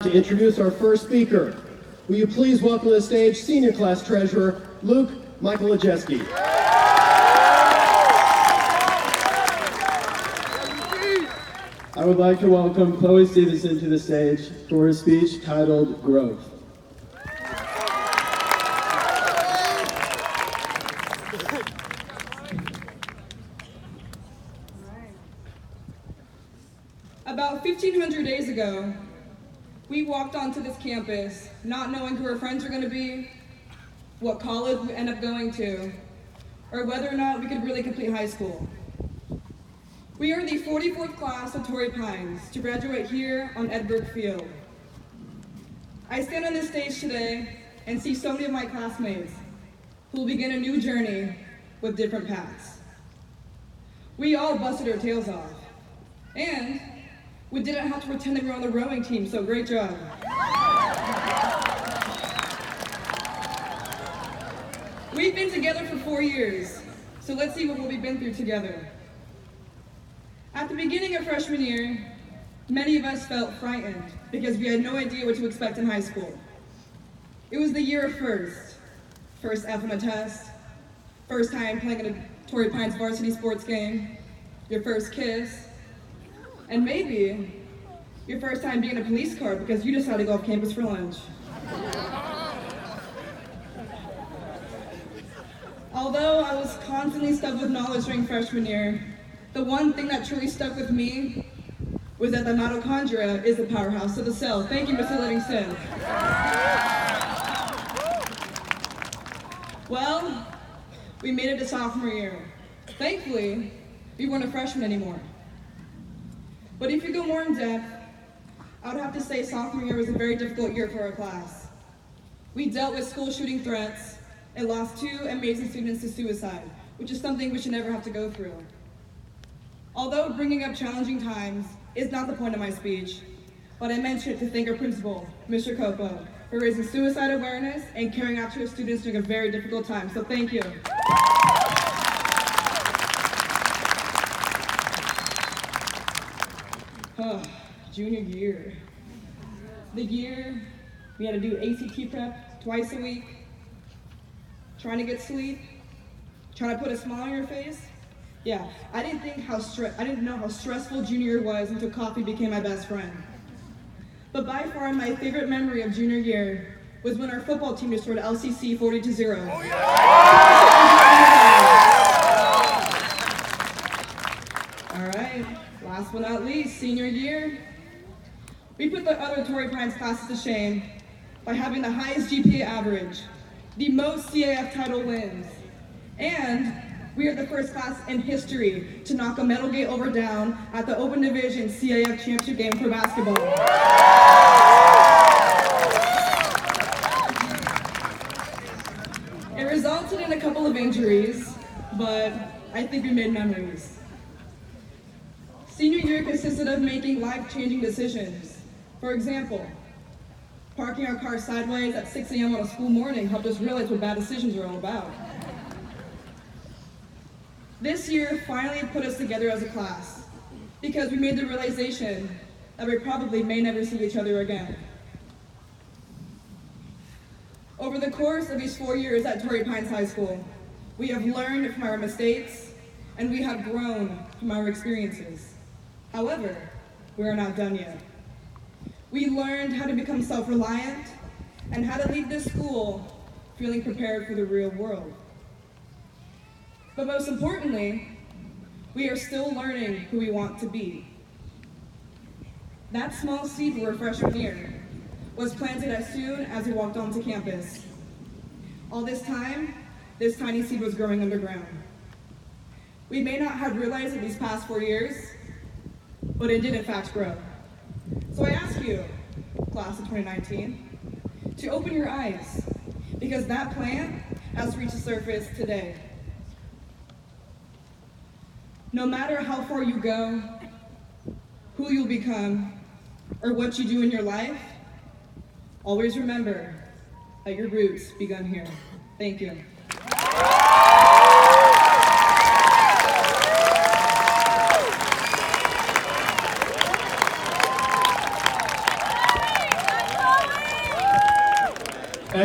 to introduce our first speaker. Will you please welcome to the stage senior class treasurer, Luke Michael Ajeski. I would like to welcome Chloe Stevenson to the stage for her speech titled Growth. About 1,500 days ago, we walked onto this campus not knowing who our friends were going to be, what college we'd end up going to, or whether or not we could really complete high school. We are the 44th class of Torrey Pines to graduate here on Edberg Field. I stand on this stage today and see so many of my classmates who will begin a new journey with different paths. We all busted our tails off, and we didn't have to pretend that we were on the rowing team, so great job. We've been together for 4 years, so let's see what we've been through together. At the beginning of freshman year, many of us felt frightened because we had no idea what to expect in high school. It was the year of first F on a test, first time playing in a Torrey Pines varsity sports game, your first kiss, and maybe your first time being in a police car because you decided to go off campus for lunch. Although I was constantly stuck with knowledge during freshman year, the one thing that truly stuck with me was that the mitochondria is the powerhouse of the cell. Thank you, Mr. Livingston. Well, we made it to sophomore year. Thankfully, we weren't a freshman anymore. But if you go more in depth, I would have to say sophomore year was a very difficult year for our class. We dealt with school shooting threats and lost 2 amazing students to suicide, which is something we should never have to go through. Although bringing up challenging times is not the point of my speech, but I mentioned it to thank our principal, Mr. Copo, for raising suicide awareness and caring after his students during a very difficult time, so thank you. Junior year. The year we had to do ACT prep twice a week, trying to get sleep, trying to put a smile on your face. Yeah, I didn't know how stressful junior year was until coffee became my best friend. But by far my favorite memory of junior year was when our football team destroyed LCC 40-0. Oh, yeah! All right, last but not least, senior year. We put the other Torrey Pines classes to shame by having the highest GPA average, the most CAF title wins, and we are the first class in history to knock a medal gate over down at the Open Division CAF Championship game for basketball. It resulted in a couple of injuries, but I think we made memories. Senior year consisted of making life-changing decisions. For example, parking our car sideways at 6 a.m. on a school morning helped us realize what bad decisions are all about. This year finally put us together as a class because we made the realization that we probably may never see each other again. Over the course of these 4 years at Torrey Pines High School, we have learned from our mistakes and we have grown from our experiences. However, we are not done yet. We learned how to become self-reliant and how to leave this school feeling prepared for the real world. But most importantly, we are still learning who we want to be. That small seed for our freshman year was planted as soon as we walked onto campus. All this time, this tiny seed was growing underground. We may not have realized it these past 4 years, but it did in fact grow. So I ask you, class of 2019, to open your eyes, because that plant has reached the surface today. No matter how far you go, who you'll become, or what you do in your life, always remember that your roots begun here. Thank you.